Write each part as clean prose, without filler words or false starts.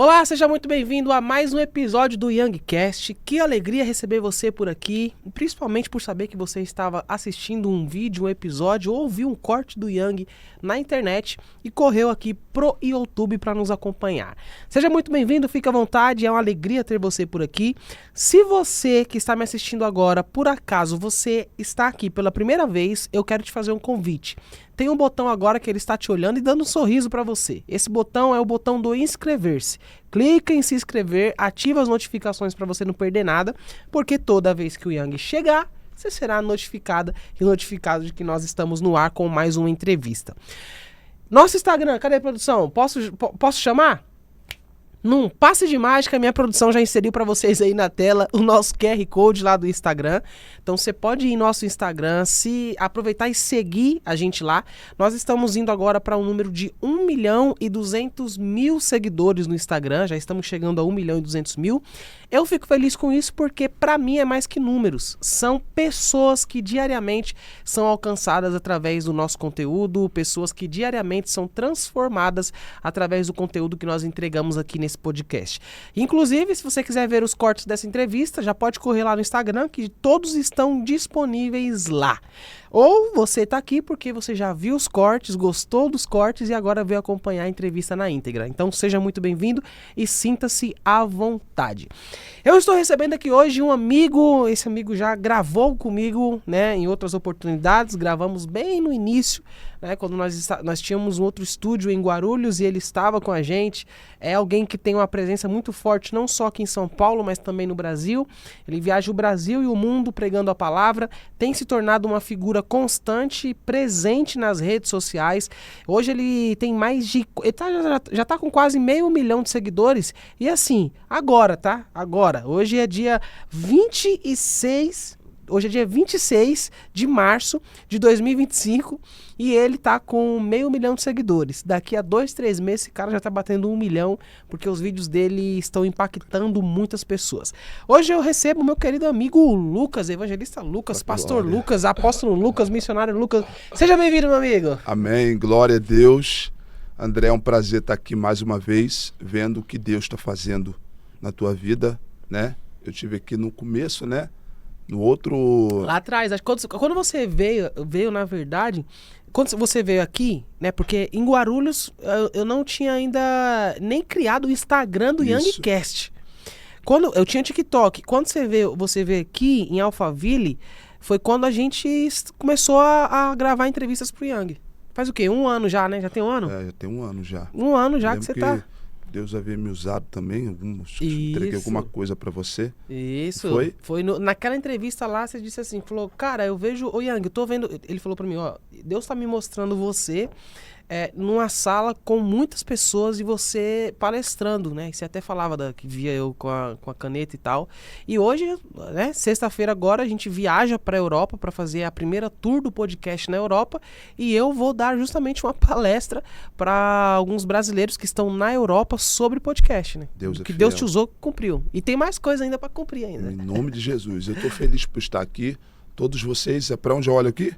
Olá, seja muito bem-vindo a mais um episódio do Youngcast. Que alegria receber você por aqui, principalmente por saber que você estava assistindo um vídeo, um episódio ou ouviu um corte do Young na internet e correu aqui pro YouTube para nos acompanhar. Seja muito bem-vindo, fique à vontade, é uma alegria ter você por aqui. Se você que está me assistindo agora, por acaso você está aqui pela primeira vez, eu quero te fazer um convite. Tem um botão agora que ele está te olhando e dando um sorriso para você. Esse botão é o botão do inscrever-se. Clica em se inscrever, ativa as notificações para você não perder nada, porque toda vez que o Young chegar, você será notificada e notificado de que nós estamos no ar com mais uma entrevista. Nosso Instagram, cadê a produção? Posso chamar? Num passe de mágica, minha produção já inseriu para vocês aí na tela o nosso QR Code lá do Instagram. Então você pode ir em nosso Instagram, se aproveitar e seguir a gente lá. Nós estamos indo agora para um número de 1.200.000 seguidores no Instagram. Já estamos chegando a 1.200.000. Eu fico feliz com isso porque para mim é mais que números. São pessoas que diariamente são alcançadas através do nosso conteúdo, pessoas que diariamente são transformadas através do conteúdo que nós entregamos aqui nesse podcast. Inclusive, se você quiser ver os cortes dessa entrevista, já pode correr lá no Instagram, que todos estão disponíveis lá. Ou você está aqui porque você já viu os cortes, gostou dos cortes e agora veio acompanhar a entrevista na íntegra. Então seja muito bem-vindo e sinta-se à vontade. Eu estou recebendo aqui hoje um amigo, esse amigo já gravou comigo, né, em outras oportunidades, gravamos bem no início, né, quando nós tínhamos um outro estúdio em Guarulhos e ele estava com a gente. É alguém que tem uma presença muito forte, não só aqui em São Paulo, mas também no Brasil. Ele viaja o Brasil e o mundo pregando a palavra, tem se tornado uma figura constante, presente nas redes sociais. Hoje ele tem mais de... já tá com quase 500 mil de seguidores. E assim, agora, tá? Agora. Hoje é dia 26... Hoje é dia 26 de março de 2025 e ele tá com 500 mil de seguidores. Daqui a 2, 3 meses esse cara já tá batendo 1 milhão, porque os vídeos dele estão impactando muitas pessoas. Hoje eu recebo meu querido amigo Lucas, evangelista Lucas, pastor Lucas, apóstolo Lucas, missionário Lucas. Seja bem-vindo, meu amigo. Amém, glória a Deus. André, é um prazer estar aqui mais uma vez, vendo o que Deus está fazendo na tua vida, né? Eu estive aqui no começo, né? No outro... Lá atrás, quando você veio na verdade, quando você veio aqui, né, porque em Guarulhos eu não tinha ainda nem criado o Instagram do Youngcast. Quando eu tinha TikTok, quando você veio aqui em Alphaville, foi quando a gente começou a gravar entrevistas pro Young. Faz o quê? 1 ano já, né? Já tem 1 ano? Já tem 1 ano já. 1 ano já que você tá... Deus havia me usado também, entreguei alguma coisa pra você. Isso. Foi? Naquela entrevista lá, você disse assim, falou, cara, eu vejo, ô Young, eu tô vendo, ele falou pra mim, ó, Deus tá me mostrando você numa sala com muitas pessoas e você palestrando, né? E você até falava que via eu com a caneta e tal. E hoje, né, sexta-feira agora, a gente viaja pra Europa pra fazer a primeira tour do podcast na Europa e eu vou dar justamente uma palestra pra alguns brasileiros que estão na Europa sobre podcast, né? Deus o que fiel. Deus te usou, cumpriu. E tem mais coisa ainda pra cumprir ainda. Em nome de Jesus. Eu tô feliz por estar aqui. Todos vocês, pra onde eu olho aqui?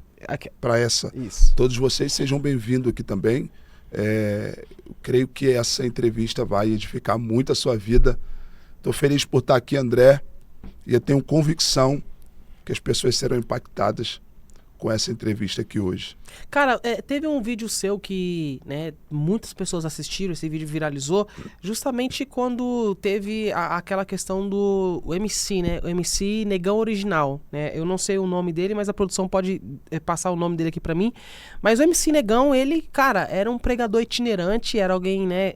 Para essa. Isso. Todos vocês sejam bem-vindos aqui também. Eu creio que essa entrevista vai edificar muito a sua vida. Estou feliz por estar aqui, André, e eu tenho convicção que as pessoas serão impactadas com essa entrevista aqui hoje. Cara, teve um vídeo seu que, né, muitas pessoas assistiram, esse vídeo viralizou, justamente quando teve aquela questão do MC, né, o MC Negão Original, né, eu não sei o nome dele, mas a produção pode passar o nome dele aqui pra mim, mas o MC Negão, ele, cara, era um pregador itinerante, era alguém, né,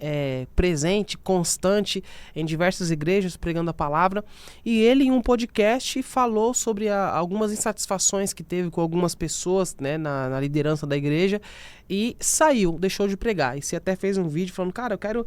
presente, constante em diversas igrejas, pregando a palavra, e ele em um podcast falou sobre algumas insatisfações que teve com algumas pessoas, né, na liderança da igreja, e saiu, deixou de pregar. E você até fez um vídeo falando, cara, eu quero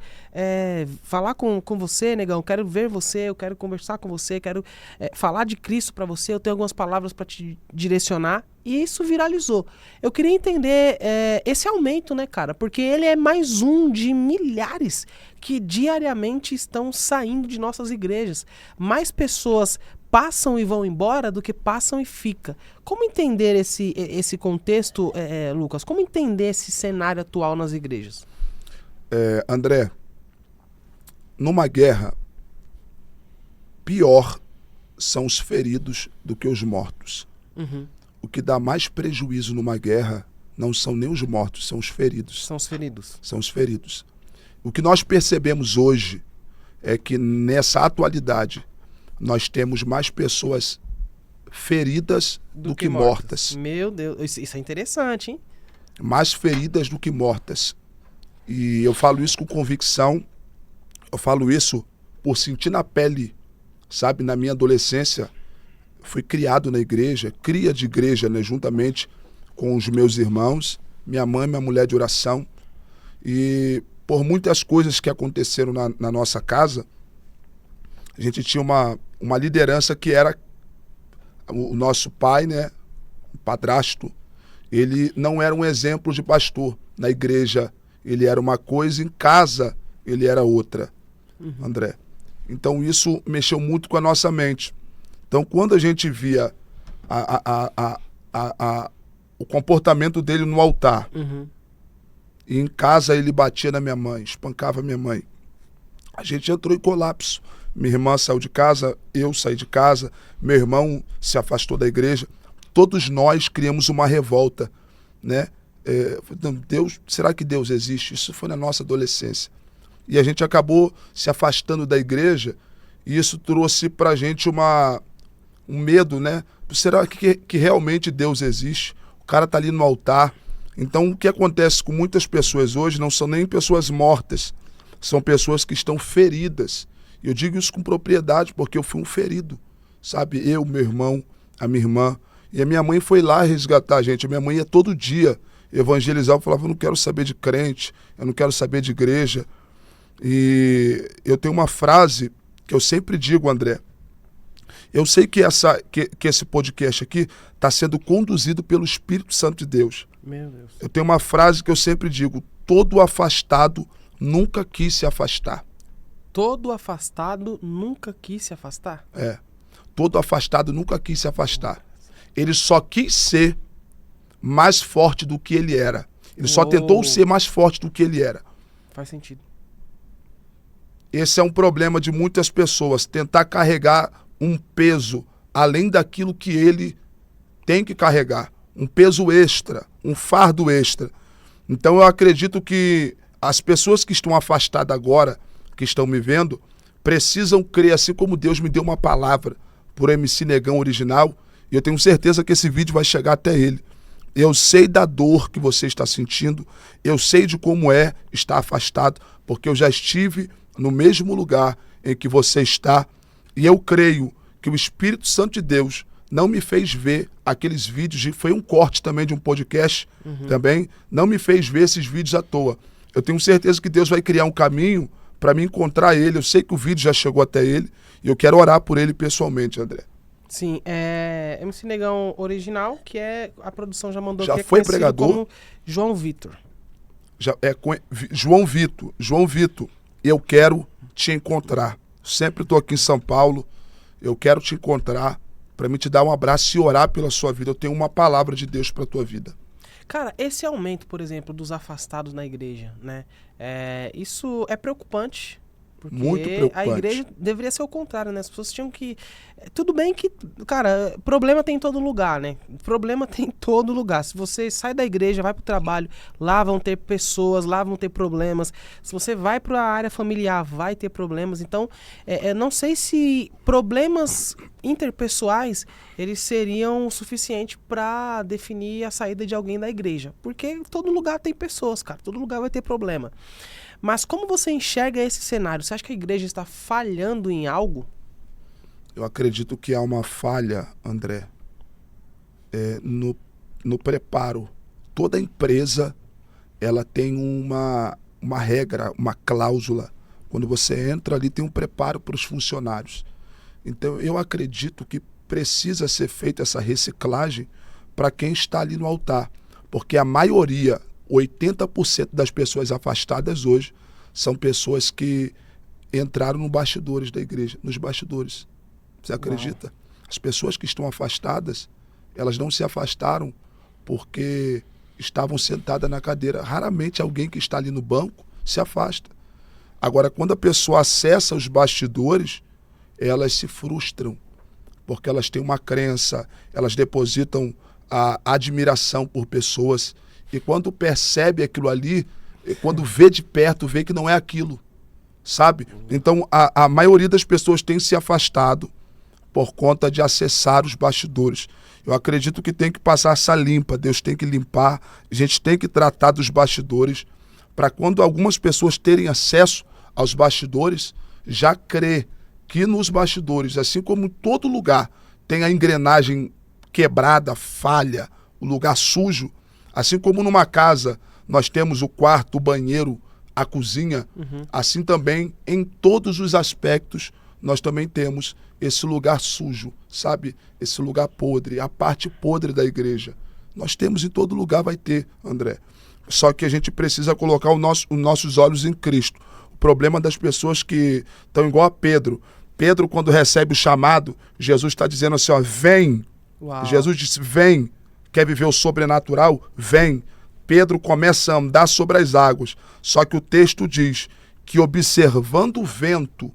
falar com você, negão, eu quero ver você, eu quero conversar com você, quero falar de Cristo pra você, eu tenho algumas palavras pra te direcionar. E isso viralizou. Eu queria entender esse aumento, né, cara? Porque ele é mais um de milhares que diariamente estão saindo de nossas igrejas. Mais pessoas passam e vão embora do que passam e fica. Como entender esse contexto, Lucas? Como entender esse cenário atual nas igrejas? André, numa guerra, pior são os feridos do que os mortos. Uhum. O que dá mais prejuízo numa guerra não são nem os mortos, são os feridos. São os feridos. São os feridos. O que nós percebemos hoje é que nessa atualidade nós temos mais pessoas feridas do que mortas. Meu Deus, isso é interessante, hein? Mais feridas do que mortas. E eu falo isso com convicção, eu falo isso por sentir na pele, sabe? Na minha adolescência, fui criado na igreja, cria de igreja, né? Juntamente com os meus irmãos, minha mãe, minha mulher de oração. E por muitas coisas que aconteceram na nossa casa, a gente tinha uma liderança que era o nosso pai, né? O padrasto. Ele não era um exemplo de pastor. Na igreja ele era uma coisa, em casa ele era outra, André. Então isso mexeu muito com a nossa mente. Então quando a gente via o comportamento dele no altar, e em casa ele batia na minha mãe, espancava minha mãe, a gente entrou em colapso. Minha irmã saiu de casa, eu saí de casa, meu irmão se afastou da igreja. Todos nós criamos uma revolta, né? Deus, será que Deus existe? Isso foi na nossa adolescência. E a gente acabou se afastando da igreja e isso trouxe pra gente um medo, né? Será que realmente Deus existe? O cara tá ali no altar. Então o que acontece com muitas pessoas hoje não são nem pessoas mortas, são pessoas que estão feridas. Eu digo isso com propriedade porque eu fui um ferido, sabe? Eu, meu irmão, a minha irmã. E a minha mãe foi lá resgatar a gente. A minha mãe ia todo dia evangelizar. Eu falava, eu não quero saber de crente, eu não quero saber de igreja. E eu tenho uma frase que eu sempre digo, André. Eu sei que esse podcast aqui está sendo conduzido pelo Espírito Santo de Deus. Meu Deus. Eu tenho uma frase que eu sempre digo, todo afastado nunca quis se afastar. Todo afastado nunca quis se afastar? Todo afastado nunca quis se afastar. Ele só quis ser mais forte do que ele era. Ele só tentou ser mais forte do que ele era. Faz sentido. Esse é um problema de muitas pessoas, tentar carregar um peso além daquilo que ele tem que carregar. Um peso extra, um fardo extra. Então eu acredito que as pessoas que estão afastadas agora, que estão me vendo, precisam crer, assim como Deus me deu uma palavra por MC Negão original, e eu tenho certeza que esse vídeo vai chegar até ele. Eu sei da dor que você está sentindo, eu sei de como é estar afastado, porque eu já estive no mesmo lugar em que você está, e eu creio que o Espírito Santo de Deus não me fez ver aqueles vídeos, foi um corte também de um podcast também, não me fez ver esses vídeos à toa. Eu tenho certeza que Deus vai criar um caminho para me encontrar ele. Eu sei que o vídeo já chegou até ele e eu quero orar por ele pessoalmente, André. Sim, MC Negão original, que a produção já mandou já aqui, foi pregador como João Vitor. João Vitor, eu quero te encontrar. Sempre estou aqui em São Paulo, eu quero te encontrar para me te dar um abraço e orar pela sua vida. Eu tenho uma palavra de Deus para a tua vida. Cara, esse aumento, por exemplo, dos afastados na igreja, né? Isso é preocupante. Porque muito preocupante. A igreja deveria ser o contrário, né? As pessoas tinham que... Tudo bem que, cara, problema tem em todo lugar, né? Problema tem em todo lugar. Se você sai da igreja, vai pro trabalho, lá vão ter pessoas, lá vão ter problemas. Se você vai para a área familiar, vai ter problemas. Então, não sei se problemas interpessoais, eles seriam o suficiente para definir a saída de alguém da igreja. Porque todo lugar tem pessoas, cara. Todo lugar vai ter problema. Mas como você enxerga esse cenário? Você acha que a igreja está falhando em algo? Eu acredito que há uma falha, André, no preparo. Toda empresa ela tem uma regra, uma cláusula. Quando você entra ali, tem um preparo para os funcionários. Então, eu acredito que precisa ser feita essa reciclagem para quem está ali no altar. Porque a maioria... 80% das pessoas afastadas hoje são pessoas que entraram nos bastidores da igreja, nos bastidores. Você acredita? As pessoas que estão afastadas, elas não se afastaram porque estavam sentadas na cadeira. Raramente alguém que está ali no banco se afasta. Agora, quando a pessoa acessa os bastidores, elas se frustram, porque elas têm uma crença, elas depositam a admiração por pessoas, e quando percebe aquilo ali, quando vê de perto, vê que não é aquilo, sabe? Então, a maioria das pessoas tem se afastado por conta de acessar os bastidores. Eu acredito que tem que passar essa limpa, Deus tem que limpar, a gente tem que tratar dos bastidores, para quando algumas pessoas terem acesso aos bastidores, já crer que nos bastidores, assim como em todo lugar, tem a engrenagem quebrada, falha, o lugar sujo, assim como numa casa nós temos o quarto, o banheiro, a cozinha, assim também em todos os aspectos nós também temos esse lugar sujo, sabe? Esse lugar podre, a parte podre da igreja. Nós temos em todo lugar, vai ter, André. Só que a gente precisa colocar os nossos olhos em Cristo. O problema das pessoas que estão igual a Pedro. Pedro, quando recebe o chamado, Jesus está dizendo assim, ó, vem. Uau. Jesus disse, vem. Quer viver o sobrenatural? Vem. Pedro começa a andar sobre as águas. Só que o texto diz que observando o vento,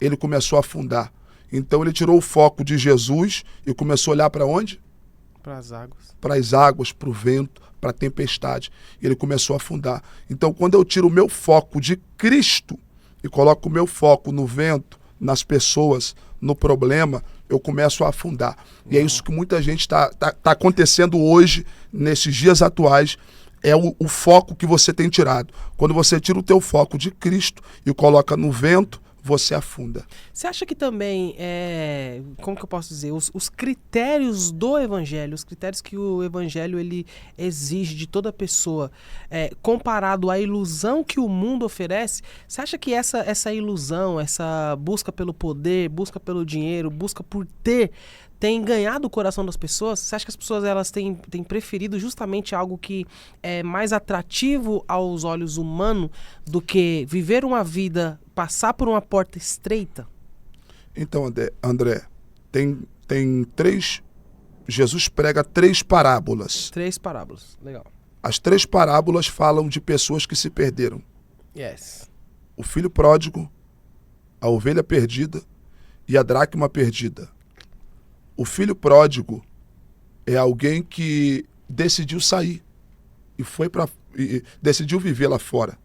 ele começou a afundar. Então ele tirou o foco de Jesus e começou a olhar para onde? Para as águas. Para as águas, para o vento, para a tempestade. E ele começou a afundar. Então quando eu tiro o meu foco de Cristo e coloco o meu foco no vento, nas pessoas, no problema, eu começo a afundar. E é isso que muita gente está acontecendo hoje, nesses dias atuais, é o foco que você tem tirado. Quando você tira o teu foco de Cristo e coloca no vento, você afunda. Você acha que também, como que eu posso dizer, os critérios do evangelho, os critérios que o evangelho ele exige de toda pessoa, comparado à ilusão que o mundo oferece, você acha que essa ilusão, essa busca pelo poder, busca pelo dinheiro, busca por ter, tem ganhado o coração das pessoas? Você acha que as pessoas elas têm preferido justamente algo que é mais atrativo aos olhos humanos do que viver uma vida, passar por uma porta estreita? Então, André, tem três... Jesus prega 3 parábolas. 3 parábolas, legal. As 3 parábolas falam de pessoas que se perderam. Yes. O filho pródigo, a ovelha perdida e a dracma perdida. O filho pródigo é alguém que decidiu sair e decidiu viver lá fora.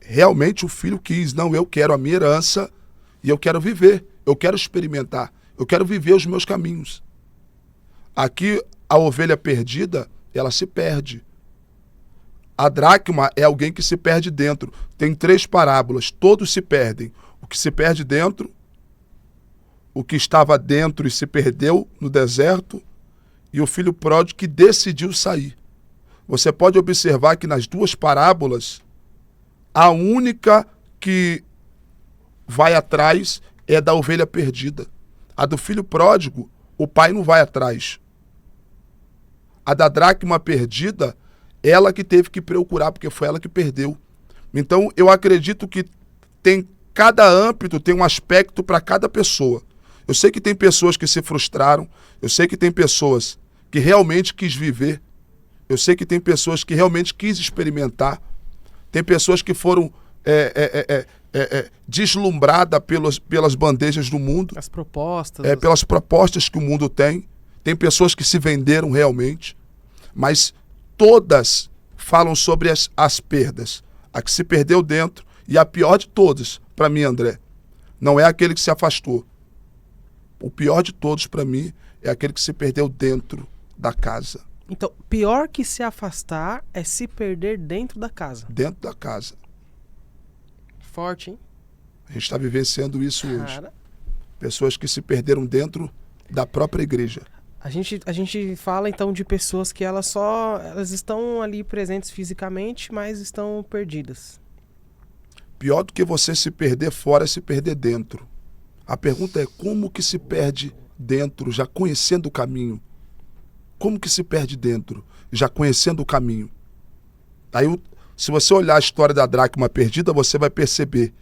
Realmente o filho quis, não, eu quero a minha herança e eu quero viver, eu quero experimentar, eu quero viver os meus caminhos. Aqui a ovelha perdida, ela se perde. A dracma é alguém que se perde dentro. Tem 3 parábolas, todos se perdem. O que se perde dentro, o que estava dentro e se perdeu no deserto, e o filho pródigo que decidiu sair. Você pode observar que nas 2 parábolas, a única que vai atrás é da ovelha perdida. A do filho pródigo, o pai não vai atrás. A da dracma perdida, ela que teve que procurar, porque foi ela que perdeu. Então, eu acredito que cada âmbito tem um aspecto para cada pessoa. Eu sei que tem pessoas que se frustraram, eu sei que tem pessoas que realmente quis viver, eu sei que tem pessoas que realmente quis experimentar, tem pessoas que foram deslumbradas pelas bandejas do mundo, as propostas, pelas propostas que o mundo tem pessoas que se venderam realmente, mas todas falam sobre as perdas, a que se perdeu dentro, e a pior de todas, para mim, André, não é aquele que se afastou. O pior de todos, para mim, é aquele que se perdeu dentro da casa. Então, pior que se afastar é se perder dentro da casa. Dentro da casa. Forte, hein? A gente está vivenciando isso hoje. Cara. Pessoas que se perderam dentro da própria igreja. A gente fala, então, de pessoas que elas estão ali presentes fisicamente, mas estão perdidas. Pior do que você se perder fora é se perder dentro. A pergunta é como que se perde dentro, já conhecendo o caminho? Como que se perde dentro, já conhecendo o caminho? Aí, se você olhar a história da dracma perdida, você vai perceber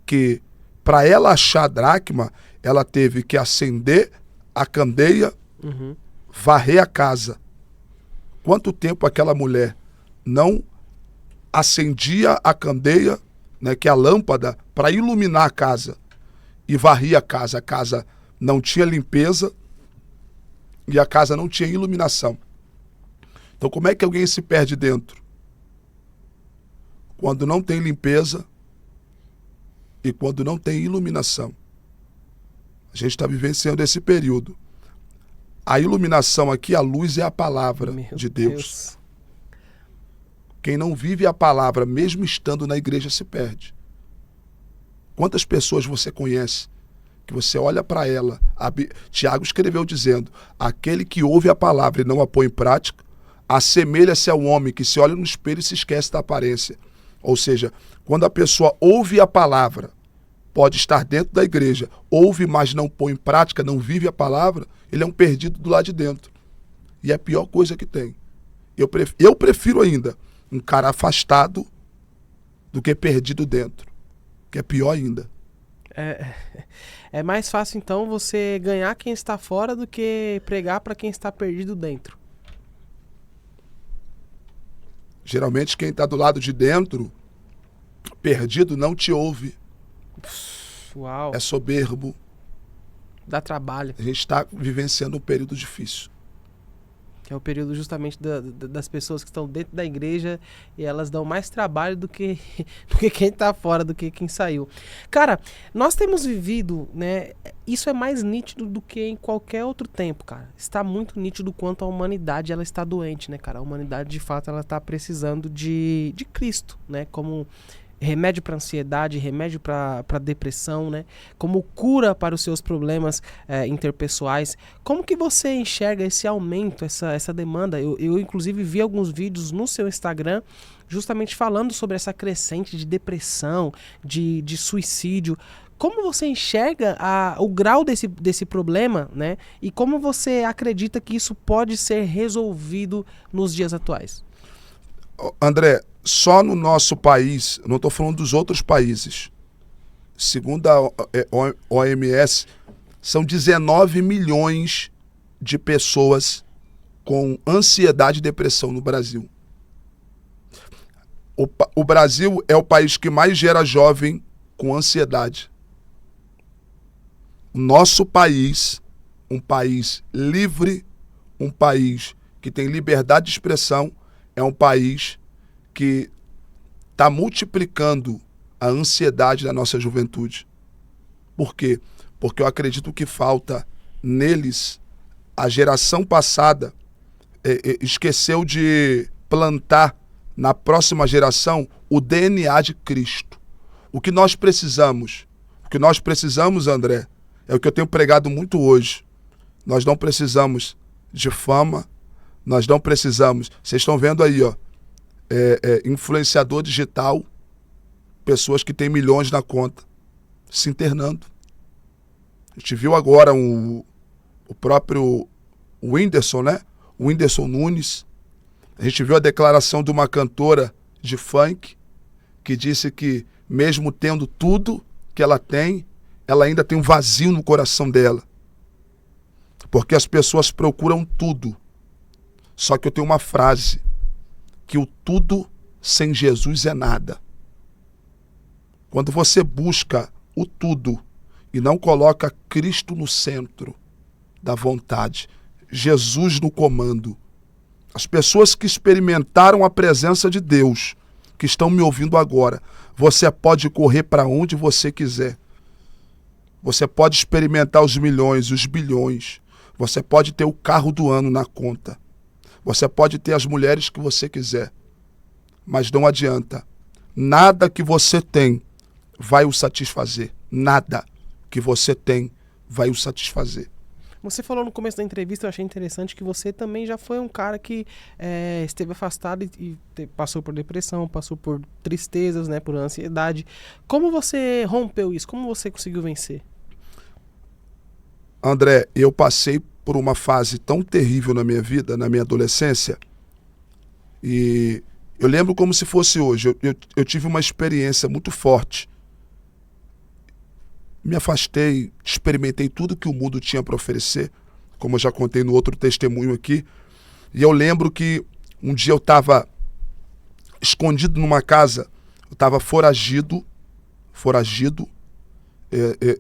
que para ela achar a dracma, ela teve que acender a candeia, varrer a casa. Quanto tempo aquela mulher não acendia a candeia, né, que é a lâmpada, para iluminar a casa, e varria a casa não tinha limpeza e a casa não tinha iluminação. Então como é que alguém se perde dentro? Quando não tem limpeza e quando não tem iluminação. A gente está vivenciando esse período. A iluminação aqui, a luz é a palavra de Deus. Quem não vive a palavra, mesmo estando na igreja, se perde. Quantas pessoas você conhece que você olha para ela? Tiago escreveu dizendo: aquele que ouve a palavra e não a põe em prática, assemelha-se ao homem que se olha no espelho e se esquece da aparência. Ou seja, quando a pessoa ouve a palavra, pode estar dentro da igreja, ouve, mas não põe em prática, não vive a palavra, ele é um perdido do lado de dentro. E é a pior coisa que tem. Eu prefiro ainda um cara afastado do que perdido dentro, que é pior ainda. É mais fácil, então, você ganhar quem está fora do que pregar para quem está perdido dentro. Geralmente quem está do lado de dentro, perdido, não te ouve. Uau. É soberbo. Dá trabalho. A gente está vivenciando um período difícil. Que é o período justamente das pessoas que estão dentro da igreja e elas dão mais trabalho do que quem está fora, do que quem saiu. Cara, nós temos vivido, né? Isso é mais nítido do que em qualquer outro tempo, cara. Está muito nítido quanto a humanidade ela está doente, né, cara? A humanidade, de fato, ela está precisando de Cristo, né? Como remédio para ansiedade, remédio para depressão, né? Como cura para os seus problemas interpessoais. Como que você enxerga esse aumento, essa demanda? Eu inclusive vi alguns vídeos no seu Instagram justamente falando sobre essa crescente de depressão, de suicídio. Como você enxerga o grau desse problema, né? E como você acredita que isso pode ser resolvido nos dias atuais? André, só no nosso país, não estou falando dos outros países, segundo a OMS, são 19 milhões de pessoas com ansiedade e depressão no Brasil. O Brasil é o país que mais gera jovem com ansiedade. O nosso país, um país livre, um país que tem liberdade de expressão, é um país que está multiplicando a ansiedade da nossa juventude. Por quê? Porque eu acredito que falta neles, a geração passada esqueceu de plantar na próxima geração o DNA de Cristo. O que nós precisamos, André, é o que eu tenho pregado muito hoje. Nós não precisamos de fama, nós não precisamos. Vocês estão vendo aí, ó, influenciador digital, pessoas que têm milhões na conta, se internando. A gente viu agora o próprio Whindersson, né? O Whindersson Nunes. A gente viu a declaração de uma cantora de funk que disse que, mesmo tendo tudo que ela tem, ela ainda tem um vazio no coração dela. Porque as pessoas procuram tudo. Só que eu tenho uma frase, que o tudo sem Jesus é nada. Quando você busca o tudo e não coloca Cristo no centro da vontade, Jesus no comando, as pessoas que experimentaram a presença de Deus, que estão me ouvindo agora, você pode correr para onde você quiser. Você pode experimentar os milhões, os bilhões. Você pode ter o carro do ano na conta. Você pode ter as mulheres que você quiser. Mas não adianta. Nada que você tem vai o satisfazer. Nada que você tem vai o satisfazer. Você falou no começo da entrevista, eu achei interessante, que você também já foi um cara que esteve afastado e passou por depressão, passou por tristezas, né, por ansiedade. Como você rompeu isso? Como você conseguiu vencer? André, eu passei por uma fase tão terrível na minha vida, na minha adolescência, e eu lembro como se fosse hoje. Eu tive uma experiência muito forte. Me afastei, experimentei tudo que o mundo tinha para oferecer, como eu já contei no outro testemunho aqui. E eu lembro que um dia eu estava escondido numa casa. Eu estava foragido.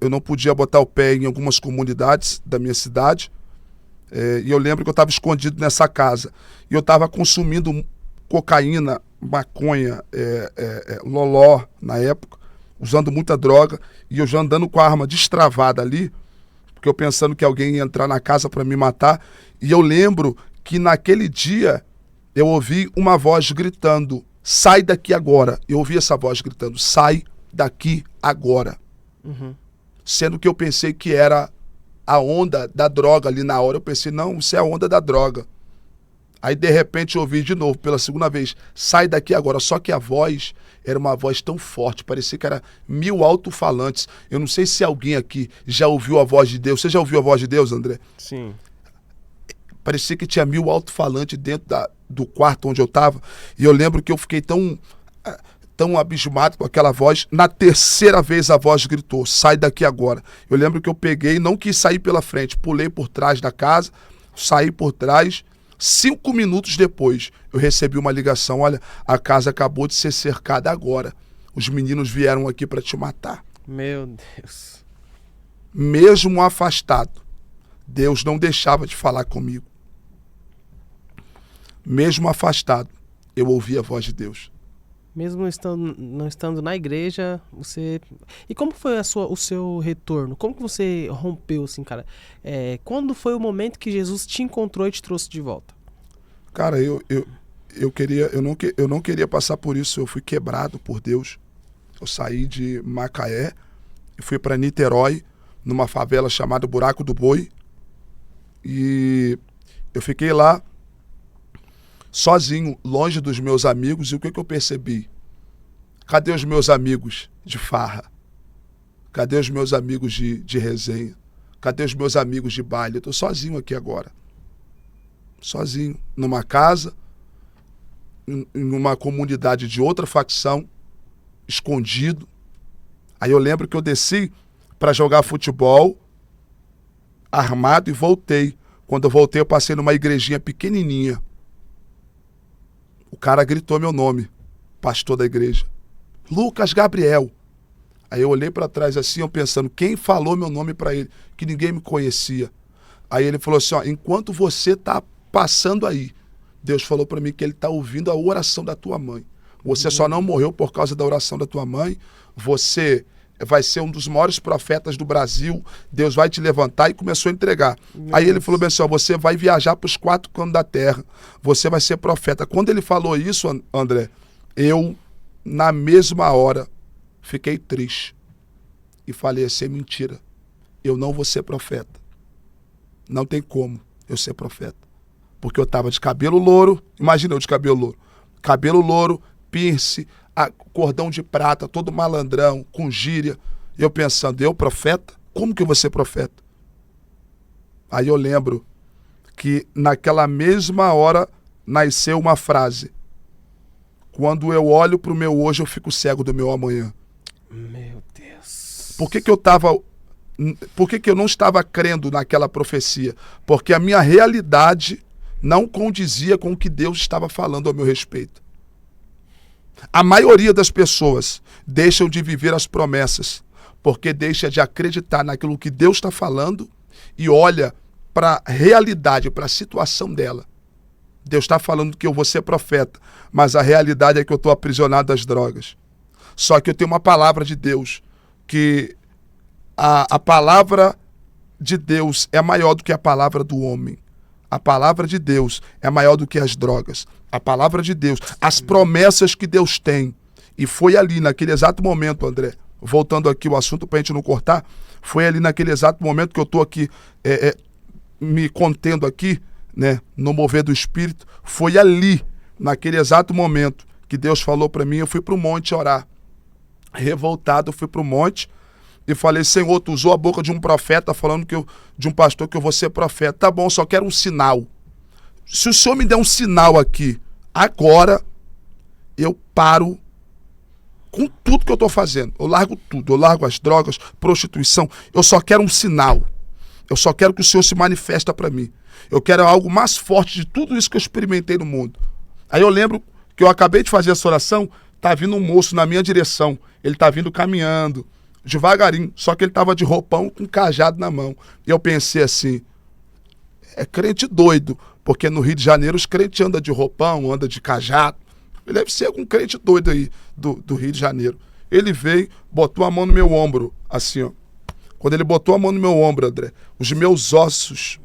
Eu não podia botar o pé em algumas comunidades da minha cidade. E eu lembro que eu estava escondido nessa casa. E eu estava consumindo cocaína, maconha, loló na época, usando muita droga. E eu já andando com a arma destravada ali, porque eu pensando que alguém ia entrar na casa para me matar. E eu lembro que naquele dia eu ouvi uma voz gritando: sai daqui agora. Eu ouvi essa voz gritando: sai daqui agora. Sendo que eu pensei que era a onda da droga ali na hora. Eu pensei, não, isso é a onda da droga. Aí de repente eu ouvi de novo, pela segunda vez: sai daqui agora. Só que a voz era uma voz tão forte, parecia que era 1000 alto-falantes. Eu não sei se alguém aqui já ouviu a voz de Deus. Você já ouviu a voz de Deus, André? Sim. Parecia que tinha 1000 alto-falantes dentro do quarto onde eu estava. E eu lembro que eu fiquei tão abismado com aquela voz. Na terceira vez a voz gritou: sai daqui agora. Eu lembro que eu peguei, não quis sair pela frente, pulei por trás da casa, saí por trás. 5 minutos depois eu recebi uma ligação: olha, a casa acabou de ser cercada agora. Os meninos vieram aqui para te matar. Meu Deus. Mesmo afastado, Deus não deixava de falar comigo. Mesmo afastado, eu ouvi a voz de Deus. Mesmo não estando na igreja, você... E como foi o seu retorno? Como que você rompeu, assim, cara? Quando foi o momento que Jesus te encontrou e te trouxe de volta? Cara, eu não queria passar por isso. Eu fui quebrado por Deus. Eu saí de Macaé e fui para Niterói, numa favela chamada Buraco do Boi. E eu fiquei lá sozinho, longe dos meus amigos. E o que eu percebi? Cadê os meus amigos de farra? Cadê os meus amigos de resenha? Cadê os meus amigos de baile? Eu estou sozinho aqui agora. Sozinho, numa casa, em uma comunidade de outra facção, escondido. Aí eu lembro que eu desci para jogar futebol, armado, e voltei. Quando eu voltei, eu passei numa igrejinha pequenininha. O cara gritou meu nome, pastor da igreja: Lucas Gabriel. Aí eu olhei para trás assim, eu pensando, quem falou meu nome para ele? Que ninguém me conhecia. Aí ele falou assim: ó, enquanto você tá passando aí, Deus falou para mim que ele tá ouvindo a oração da tua mãe. Você só não morreu por causa da oração da tua mãe. Você vai ser um dos maiores profetas do Brasil. Deus vai te levantar. E começou a entregar. Aí ele falou bem assim: ó, você vai viajar para os 4 cantos da terra. Você vai ser profeta. Quando ele falou isso, André, eu, na mesma hora, fiquei triste. E falei assim: mentira. Eu não vou ser profeta. Não tem como eu ser profeta. Porque eu estava de cabelo louro. Imagina eu de cabelo louro. Cabelo louro, piercing, cordão de prata, todo malandrão, com gíria. E eu pensando: eu profeta? Como que eu vou ser profeta? Aí eu lembro que naquela mesma hora nasceu uma frase: quando eu olho para o meu hoje, eu fico cego do meu amanhã. Meu Deus. Por que eu não estava crendo naquela profecia? Porque a minha realidade não condizia com o que Deus estava falando ao meu respeito. A maioria das pessoas deixam de viver as promessas porque deixa de acreditar naquilo que Deus está falando e olha para a realidade, para a situação dela. Deus está falando que eu vou ser profeta, mas a realidade é que eu estou aprisionado às drogas. Só que eu tenho uma palavra de Deus, que a palavra de Deus é maior do que a palavra do homem. A palavra de Deus é maior do que as drogas. A palavra de Deus, as promessas que Deus tem. E foi ali, naquele exato momento, André, voltando aqui o assunto para a gente não cortar, foi ali naquele exato momento que eu estou aqui me contendo aqui, né, no mover do Espírito. Foi ali, naquele exato momento, que Deus falou para mim. Eu fui para o monte orar. Revoltado, eu fui para o monte e falei: Senhor, tu usou a boca de um profeta falando de um pastor que eu vou ser profeta. Tá bom, só quero um sinal. Se o Senhor me der um sinal aqui, agora, eu paro com tudo que eu estou fazendo. Eu largo tudo, eu largo as drogas, prostituição. Eu só quero um sinal. Eu só quero que o Senhor se manifesta para mim. Eu quero algo mais forte de tudo isso que eu experimentei no mundo. Aí eu lembro que eu acabei de fazer essa oração, tá vindo um moço na minha direção. Ele tá vindo caminhando, devagarinho, só que ele tava de roupão com um cajado na mão. E eu pensei assim, é crente doido, porque no Rio de Janeiro os crentes andam de roupão, andam de cajado. Ele deve ser algum crente doido aí do Rio de Janeiro. Ele veio, botou a mão no meu ombro, assim, ó. Quando ele botou a mão no meu ombro, André, os meus ossos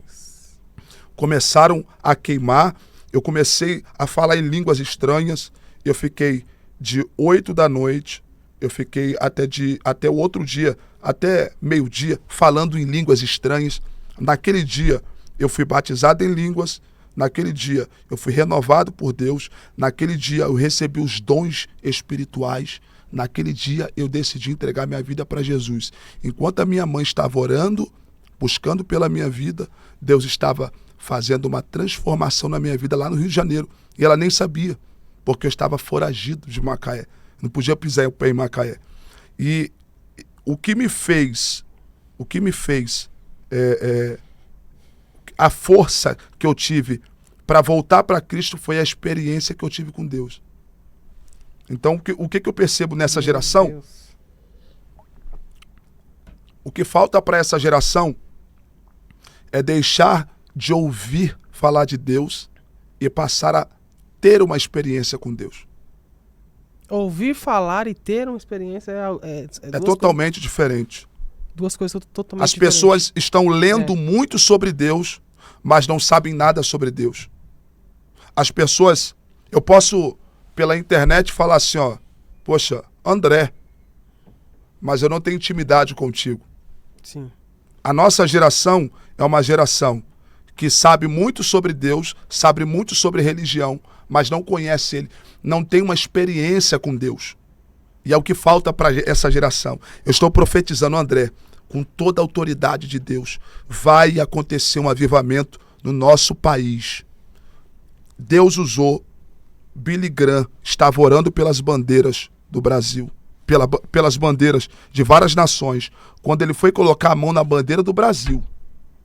começaram a queimar, eu comecei a falar em línguas estranhas, eu fiquei de 8 da noite, eu fiquei até o outro dia, até meio-dia, falando em línguas estranhas. Naquele dia, eu fui batizado em línguas, naquele dia, eu fui renovado por Deus, naquele dia, eu recebi os dons espirituais, naquele dia, eu decidi entregar minha vida para Jesus. Enquanto a minha mãe estava orando, buscando pela minha vida, Deus estava fazendo uma transformação na minha vida lá no Rio de Janeiro. E ela nem sabia, porque eu estava foragido de Macaé. Não podia pisar o pé em Macaé. E o que me fez, a força que eu tive para voltar para Cristo foi a experiência que eu tive com Deus. Então, o que eu percebo nessa geração? O que falta para essa geração é deixar de ouvir falar de Deus e passar a ter uma experiência com Deus. Ouvir falar e ter uma experiência é totalmente diferente. Duas coisas totalmente diferentes. As pessoas estão lendo muito sobre Deus, mas não sabem nada sobre Deus. As pessoas... Eu posso, pela internet, falar assim, ó... Poxa, André, mas eu não tenho intimidade contigo. Sim. A nossa geração é uma geração que sabe muito sobre Deus, sabe muito sobre religião, mas não conhece Ele, não tem uma experiência com Deus. E é o que falta para essa geração. Eu estou profetizando, André, com toda a autoridade de Deus, vai acontecer um avivamento no nosso país. Deus usou Billy Graham, estava orando pelas bandeiras do Brasil, pelas bandeiras de várias nações. Quando ele foi colocar a mão na bandeira do Brasil,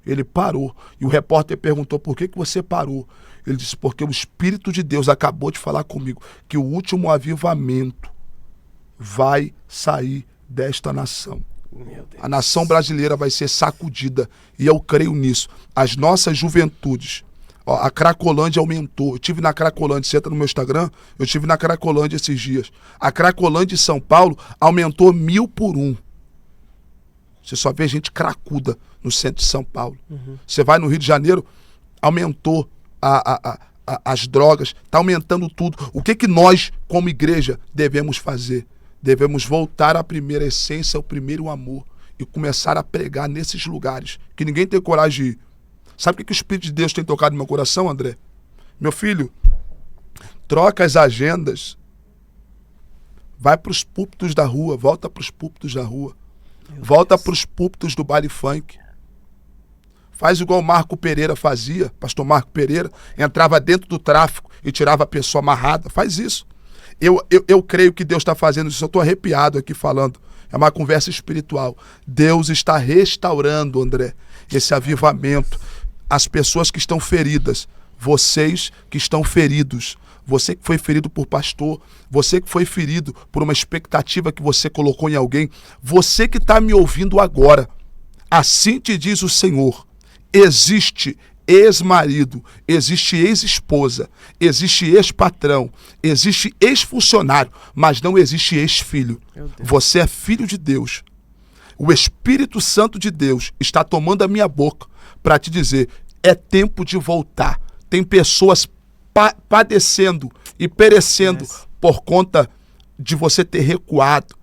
ele parou. E o repórter perguntou, por que você parou? Ele disse, porque o Espírito de Deus acabou de falar comigo que o último avivamento vai sair desta nação. A nação brasileira vai ser sacudida. E eu creio nisso. As nossas juventudes. Ó, a Cracolândia aumentou. Eu estive na Cracolândia. Você entra no meu Instagram? Eu estive na Cracolândia esses dias. A Cracolândia de São Paulo aumentou 1000 por 1. Você só vê gente cracuda no centro de São Paulo. Você vai no Rio de Janeiro, aumentou as drogas, está aumentando tudo. O que nós, como igreja, devemos fazer? Devemos voltar à primeira essência, ao primeiro amor, e começar a pregar nesses lugares, que ninguém tem coragem de ir. Sabe o que o Espírito de Deus tem tocado no meu coração, André? Meu filho, troca as agendas, vai para os púlpitos da rua, volta para os púlpitos da rua. Volta para os púlpitos do baile funk. Faz igual o Marco Pereira fazia, pastor Marco Pereira, entrava dentro do tráfico e tirava a pessoa amarrada. Faz isso. Eu creio que Deus está fazendo isso. Eu estou arrepiado aqui falando. É uma conversa espiritual. Deus está restaurando, André, esse avivamento. As pessoas que estão feridas, vocês que estão feridos, você que foi ferido por pastor, você que foi ferido por uma expectativa que você colocou em alguém, você que está me ouvindo agora, assim te diz o Senhor, existe ex-marido, existe ex-esposa, existe ex-patrão, existe ex-funcionário, mas não existe ex-filho. Você é filho de Deus. O Espírito Santo de Deus está tomando a minha boca para te dizer, é tempo de voltar. Tem pessoas padecendo e perecendo por conta de você ter recuado.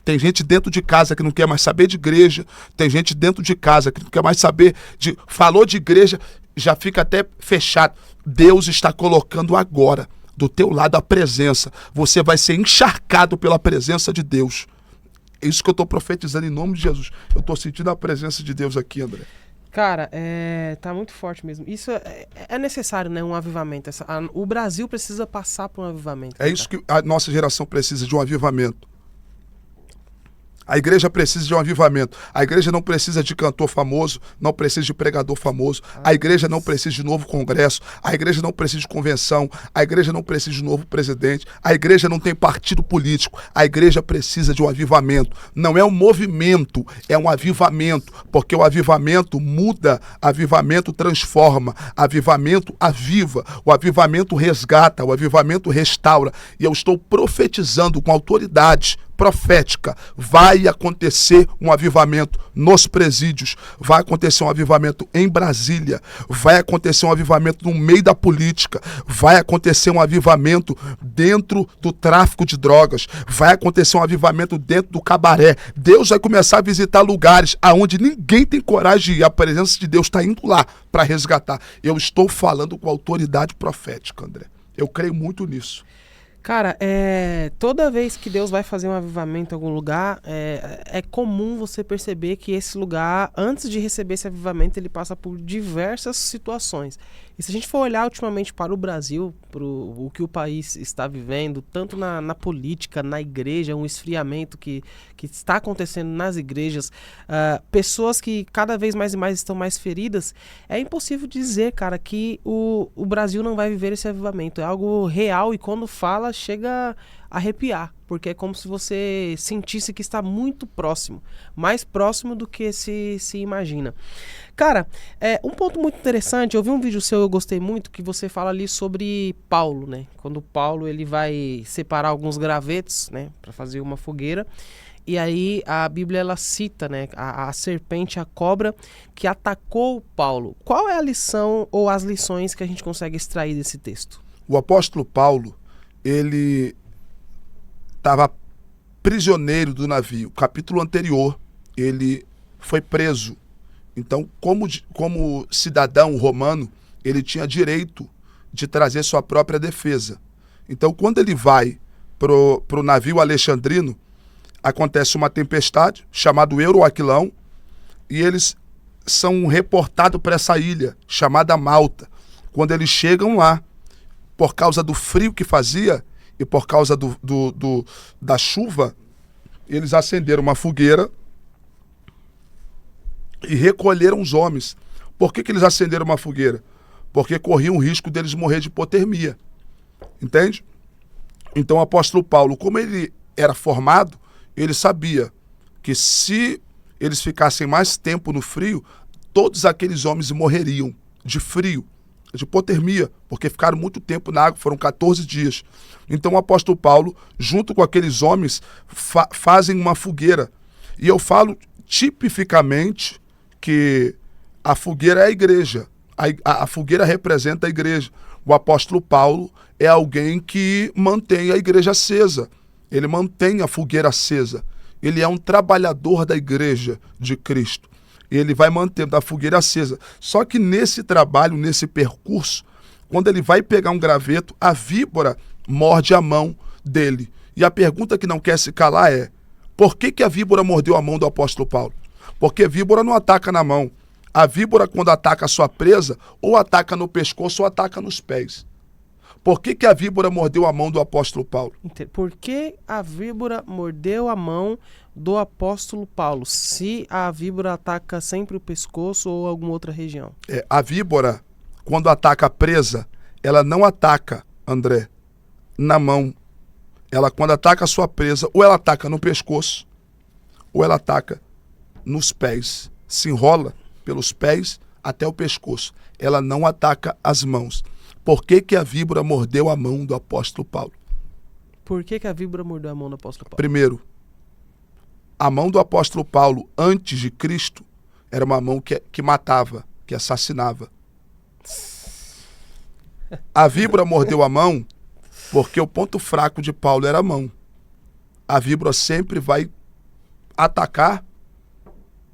Tem gente dentro de casa que não quer mais saber de igreja, tem gente dentro de casa que não quer mais saber de... Falou de igreja, já fica até fechado. Deus está colocando agora do teu lado a presença. Você vai ser encharcado pela presença de Deus. É isso que eu estou profetizando em nome de Jesus. Eu estou sentindo a presença de Deus aqui, André. Cara, tá muito forte mesmo. Isso é necessário, né? Um avivamento. O Brasil precisa passar por um avivamento. É isso que a nossa geração precisa, de um avivamento. A igreja precisa de um avivamento. A igreja não precisa de cantor famoso, não precisa de pregador famoso. A igreja não precisa de novo congresso. A igreja não precisa de convenção. A igreja não precisa de novo presidente. A igreja não tem partido político. A igreja precisa de um avivamento. Não é um movimento, é um avivamento. Porque o avivamento muda, avivamento transforma, avivamento aviva, o avivamento resgata, o avivamento restaura. E eu estou profetizando com autoridade profética, vai acontecer um avivamento nos presídios, vai acontecer um avivamento em Brasília, vai acontecer um avivamento no meio da política, vai acontecer um avivamento dentro do tráfico de drogas, vai acontecer um avivamento dentro do cabaré. Deus vai começar a visitar lugares aonde ninguém tem coragem de ir, a presença de Deus está indo lá para resgatar. Eu estou falando com autoridade profética, André. Eu creio muito nisso. Cara, toda vez que Deus vai fazer um avivamento em algum lugar, é comum você perceber que esse lugar, antes de receber esse avivamento, ele passa por diversas situações. E se a gente for olhar ultimamente para o Brasil, para o que o país está vivendo, tanto na política, na igreja, um esfriamento que está acontecendo nas igrejas, pessoas que cada vez mais e mais estão mais feridas, é impossível dizer, cara, que o Brasil não vai viver esse avivamento. É algo real e quando fala, chega a arrepiar, porque é como se você sentisse que está muito próximo, mais próximo do que se imagina. Cara, um ponto muito interessante, eu vi um vídeo seu, eu gostei muito, que você fala ali sobre Paulo, né? Quando Paulo ele vai separar alguns gravetos, né, para fazer uma fogueira, e aí a Bíblia ela cita, né, a serpente, a cobra que atacou Paulo. Qual é a lição ou as lições que a gente consegue extrair desse texto? O apóstolo Paulo, ele estava prisioneiro do navio. Capítulo anterior, ele foi preso. Então, como cidadão romano, ele tinha direito de trazer sua própria defesa. Então, quando ele vai pro navio alexandrino, acontece uma tempestade, chamado Euroaquilão, e eles são reportados para essa ilha, chamada Malta. Quando eles chegam lá, por causa do frio que fazia e por causa da chuva, eles acenderam uma fogueira e recolheram os homens. Por que eles acenderam uma fogueira? Porque corriam o risco deles morrer de hipotermia. Entende? Então o apóstolo Paulo, como ele era formado, ele sabia que se eles ficassem mais tempo no frio, todos aqueles homens morreriam de frio, de hipotermia, porque ficaram muito tempo na água, foram 14 dias. Então o apóstolo Paulo, junto com aqueles homens, fazem uma fogueira. E eu falo tipificamente que a fogueira é a igreja. A fogueira representa a igreja. O apóstolo Paulo é alguém que mantém a igreja acesa. Ele mantém a fogueira acesa. Ele é um trabalhador da igreja de Cristo. Ele vai mantendo a fogueira acesa. Só que nesse trabalho, nesse percurso, quando ele vai pegar um graveto, a víbora morde a mão dele. E a pergunta que não quer se calar é: por que a víbora mordeu a mão do apóstolo Paulo? Porque a víbora não ataca na mão. A víbora, quando ataca a sua presa, ou ataca no pescoço ou ataca nos pés. Por que a víbora mordeu a mão do apóstolo Paulo? Por que a víbora mordeu a mão do apóstolo Paulo, se a víbora ataca sempre o pescoço ou alguma outra região? A víbora, quando ataca a presa, ela não ataca, André, na mão. Ela, quando ataca a sua presa, ou ela ataca no pescoço, ou ela ataca nos pés. Se enrola pelos pés até o pescoço. Ela não ataca as mãos. Por que a víbora mordeu a mão do apóstolo Paulo? Por que a víbora mordeu a mão do apóstolo Paulo? Primeiro, a mão do apóstolo Paulo, antes de Cristo, era uma mão que matava, que assassinava. A víbora mordeu a mão porque o ponto fraco de Paulo era a mão. A víbora sempre vai atacar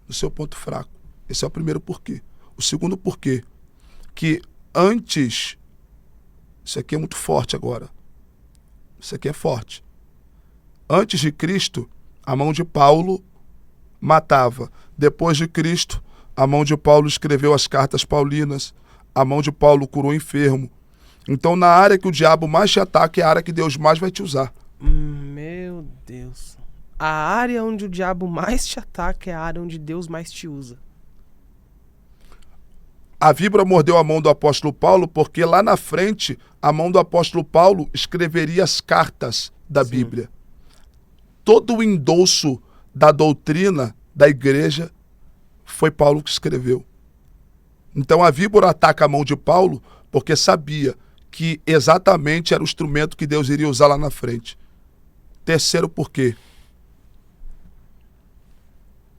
no seu ponto fraco. Esse é o primeiro porquê. O segundo porquê, que antes... Isso aqui é muito forte agora. Isso aqui é forte. Antes de Cristo, a mão de Paulo matava. Depois de Cristo, a mão de Paulo escreveu as cartas paulinas. A mão de Paulo curou o enfermo. Então, na área que o diabo mais te ataca, é a área que Deus mais vai te usar. Meu Deus. a área onde o diabo mais te ataca é a área onde Deus mais te usa. A víbora mordeu a mão do apóstolo Paulo porque lá na frente a mão do apóstolo Paulo escreveria as cartas da Bíblia. Todo o endolço da doutrina da igreja foi Paulo que escreveu. Então a víbora ataca a mão de Paulo porque sabia que exatamente era o instrumento que Deus iria usar lá na frente. Terceiro porquê.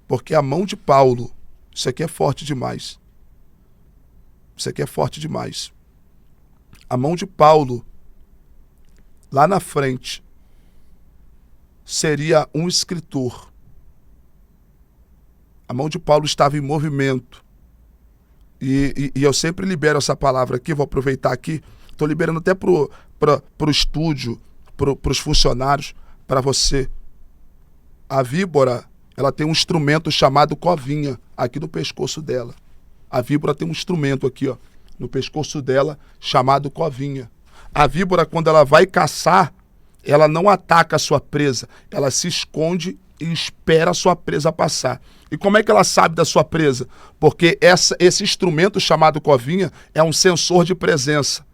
Porque a mão de Paulo, isso aqui é forte demais. Isso aqui é forte demais. A mão de Paulo, lá na frente, seria um escritor. A mão de Paulo estava em movimento. E eu sempre libero essa palavra aqui, vou aproveitar aqui. Estou liberando até para o estúdio, para os funcionários, para você. A víbora, ela tem um instrumento chamado covinha aqui no pescoço dela. A víbora tem um instrumento aqui, ó, no pescoço dela, chamado covinha. A víbora, quando ela vai caçar, ela não ataca a sua presa, ela se esconde e espera a sua presa passar. E como é que ela sabe da sua presa? Porque esse instrumento chamado covinha é um sensor de presença.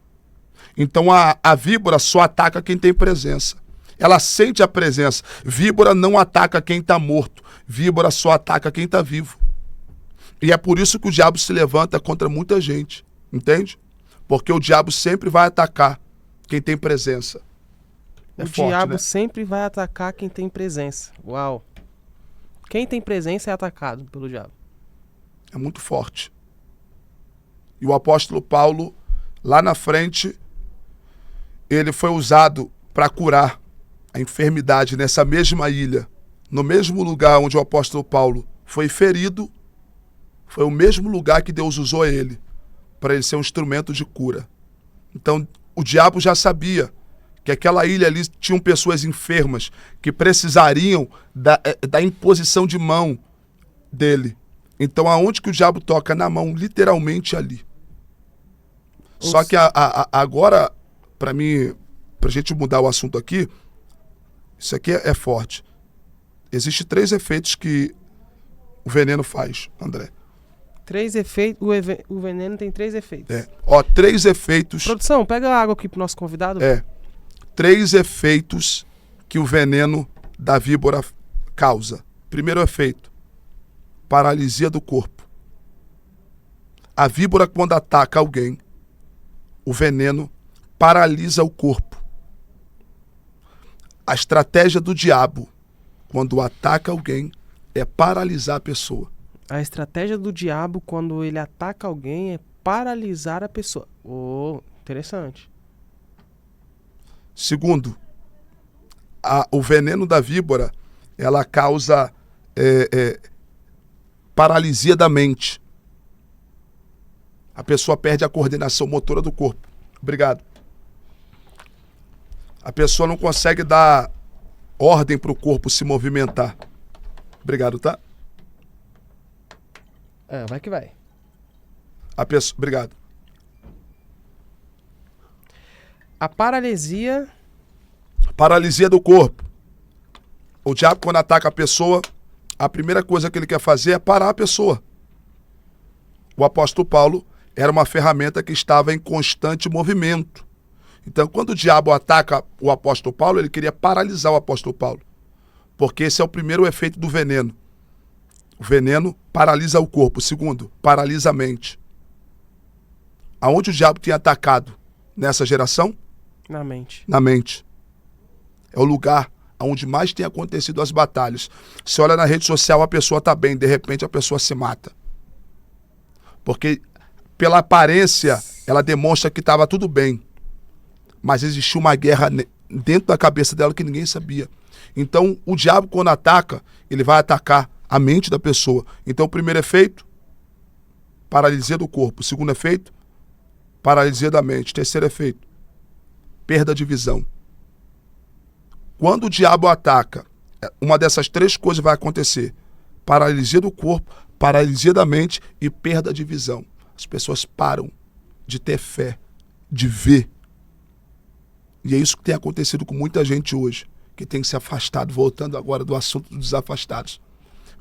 Então a víbora só ataca quem tem presença. Ela sente a presença. Víbora não ataca quem está morto. Víbora só ataca quem está vivo. E é por isso que o diabo se levanta contra muita gente. Entende? Porque o diabo sempre vai atacar quem tem presença. O diabo sempre vai atacar quem tem presença. Uau. Quem tem presença é atacado pelo diabo. É muito forte. E o apóstolo Paulo, lá na frente, ele foi usado para curar a enfermidade nessa mesma ilha. No mesmo lugar onde o apóstolo Paulo foi ferido, foi o mesmo lugar que Deus usou ele, para ele ser um instrumento de cura. Então, o diabo já sabia que aquela ilha ali tinham pessoas enfermas que precisariam da imposição de mão dele. Então, aonde que o diabo toca? Na mão, literalmente ali. Só que agora, para mim, pra gente mudar o assunto aqui, isso aqui é forte. Existem 3 efeitos que o veneno faz, André. 3 efeitos. O veneno tem 3 efeitos. 3 efeitos. Produção, pega a água aqui pro nosso convidado. 3 efeitos que o veneno da víbora causa. Primeiro efeito, paralisia do corpo. A víbora, quando ataca alguém, o veneno paralisa o corpo. A estratégia do diabo, quando ataca alguém, é paralisar a pessoa. A estratégia do diabo, quando ele ataca alguém, é paralisar a pessoa. Interessante. Segundo, o veneno da víbora, ela causa paralisia da mente. A pessoa perde a coordenação motora do corpo. Obrigado. A pessoa não consegue dar ordem para o corpo se movimentar. Obrigado, tá? Vai que vai. Obrigado. A paralisia... Paralisia do corpo. O diabo, quando ataca a pessoa, a primeira coisa que ele quer fazer é parar a pessoa. O apóstolo Paulo era uma ferramenta que estava em constante movimento. Então, quando o diabo ataca o apóstolo Paulo, ele queria paralisar o apóstolo Paulo. Porque esse é o primeiro efeito do veneno. O veneno paralisa o corpo. Segundo, paralisa a mente. Aonde o diabo tem atacado nessa geração? Na mente. Na mente. É o lugar onde mais tem acontecido as batalhas. Você olha na rede social, a pessoa está bem, de repente a pessoa se mata. Porque pela aparência, ela demonstra que estava tudo bem. Mas existiu uma guerra dentro da cabeça dela que ninguém sabia. Então, o diabo, quando ataca, ele vai atacar a mente da pessoa. Então, o primeiro efeito, paralisia do corpo. O segundo efeito, paralisia da mente. Terceiro efeito, perda de visão. Quando o diabo ataca, uma dessas 3 coisas vai acontecer. Paralisia do corpo, paralisia da mente e perda de visão. As pessoas param de ter fé, de ver. E é isso que tem acontecido com muita gente hoje, que têm se afastado, voltando agora do assunto dos afastados.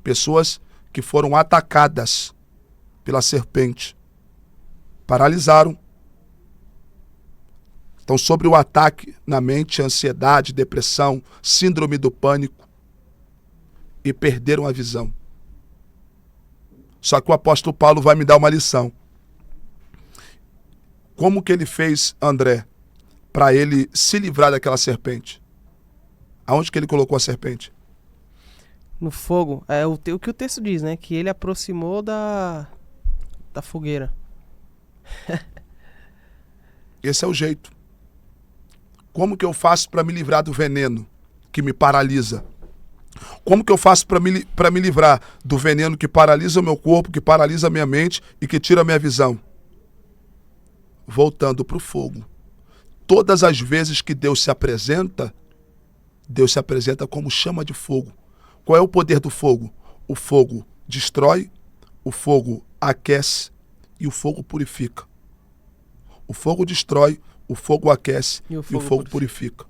Pessoas que foram atacadas pela serpente, paralisaram. Então, sobre o ataque na mente, ansiedade, depressão, síndrome do pânico, e perderam a visão. Só que o apóstolo Paulo vai me dar uma lição. Como que ele fez, André, para ele se livrar daquela serpente? Aonde que ele colocou a serpente? No fogo. É o que o texto diz, né? Que ele aproximou da fogueira. Esse é o jeito. Como que eu faço para me livrar do veneno que me paralisa? Como que eu faço para me livrar do veneno que paralisa o meu corpo, que paralisa a minha mente e que tira a minha visão? Voltando para o fogo. Todas as vezes que Deus se apresenta como chama de fogo. Qual é o poder do fogo? O fogo destrói, o fogo aquece e o fogo purifica. O fogo destrói, o fogo aquece e o fogo purifica.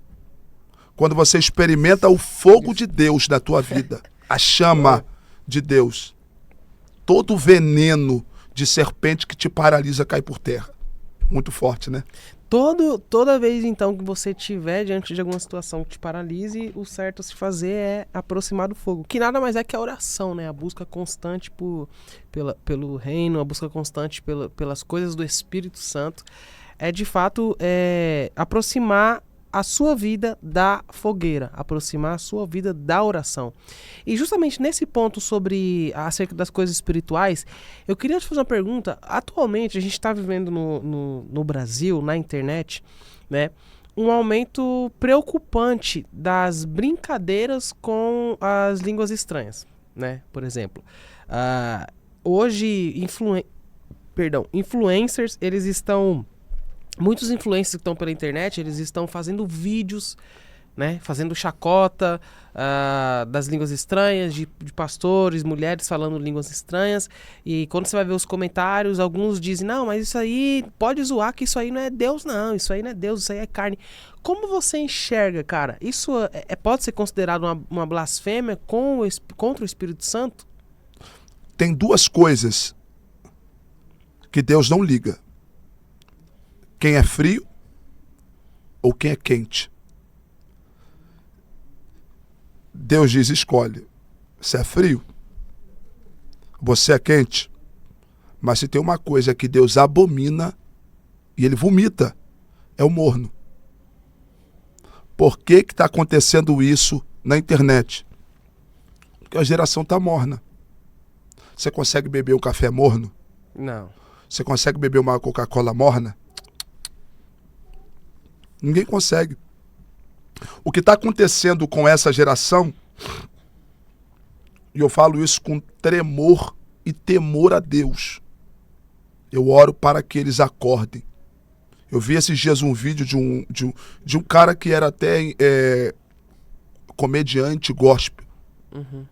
Quando você experimenta o fogo de Deus na tua vida, a chama de Deus, todo o veneno de serpente que te paralisa cai por terra. Muito forte, né? Toda vez, então, que você estiver diante de alguma situação que te paralise, o certo a se fazer é aproximar do fogo. Que nada mais é que a oração, né? A busca constante pelo reino, a busca constante pelas coisas do Espírito Santo. É, de fato, aproximar a sua vida da fogueira, aproximar a sua vida da oração. E justamente nesse ponto acerca das coisas espirituais, eu queria te fazer uma pergunta. Atualmente a gente está vivendo no Brasil, na internet, né, um aumento preocupante das brincadeiras com as línguas estranhas, né? Por exemplo, hoje influencers, muitos influencers que estão pela internet, eles estão fazendo vídeos, né, fazendo chacota das línguas estranhas, de pastores, mulheres falando línguas estranhas. E quando você vai ver os comentários, alguns dizem, não, mas isso aí, pode zoar que isso aí não é Deus não, isso aí não é Deus, isso aí é carne. Como você enxerga, cara? Isso pode ser considerado uma blasfêmia contra o Espírito Santo? Tem duas coisas que Deus não liga. Quem é frio ou quem é quente. Deus diz, escolhe. Você é frio, você é quente. Mas se tem uma coisa que Deus abomina e ele vomita, é o morno. Por que está acontecendo isso na internet? Porque a geração está morna. Você consegue beber um café morno? Não. Você consegue beber uma Coca-Cola morna? Ninguém consegue. O que está acontecendo com essa geração, e eu falo isso com tremor e temor a Deus, eu oro para que eles acordem. Eu vi esses dias um vídeo de um cara que era até comediante gospel. Uhum.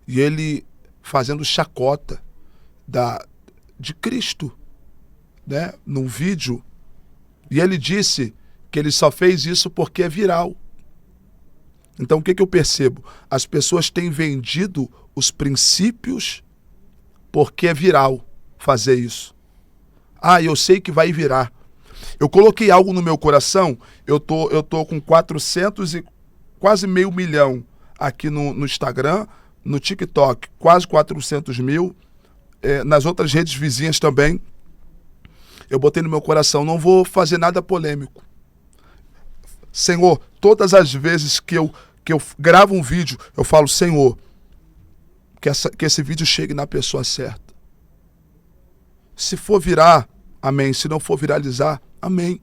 E ele fazendo chacota de Cristo, né, num vídeo. E ele disse que ele só fez isso porque é viral. Então o que eu percebo? As pessoas têm vendido os princípios porque é viral fazer isso. Eu sei que vai virar. Eu coloquei algo no meu coração, eu tô com 400 e quase 500 mil aqui no Instagram, no TikTok, quase 400 mil, nas outras redes vizinhas também. Eu botei no meu coração, não vou fazer nada polêmico. Senhor, todas as vezes que eu gravo um vídeo, eu falo, Senhor, que esse vídeo chegue na pessoa certa. Se for virar, amém. Se não for viralizar, amém.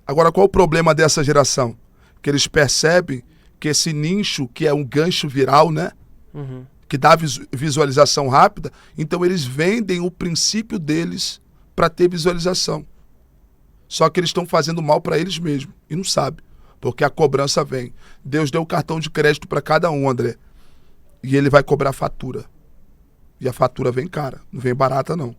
Agora, qual o problema dessa geração? Que eles percebem que esse nicho, que é um gancho viral, né? Uhum. Que dá visualização rápida, então eles vendem o princípio deles para ter visualização. Só que eles estão fazendo mal para eles mesmos e não sabem. Porque a cobrança vem. Deus deu o cartão de crédito para cada um, André. E ele vai cobrar fatura. E a fatura vem cara, não vem barata, não.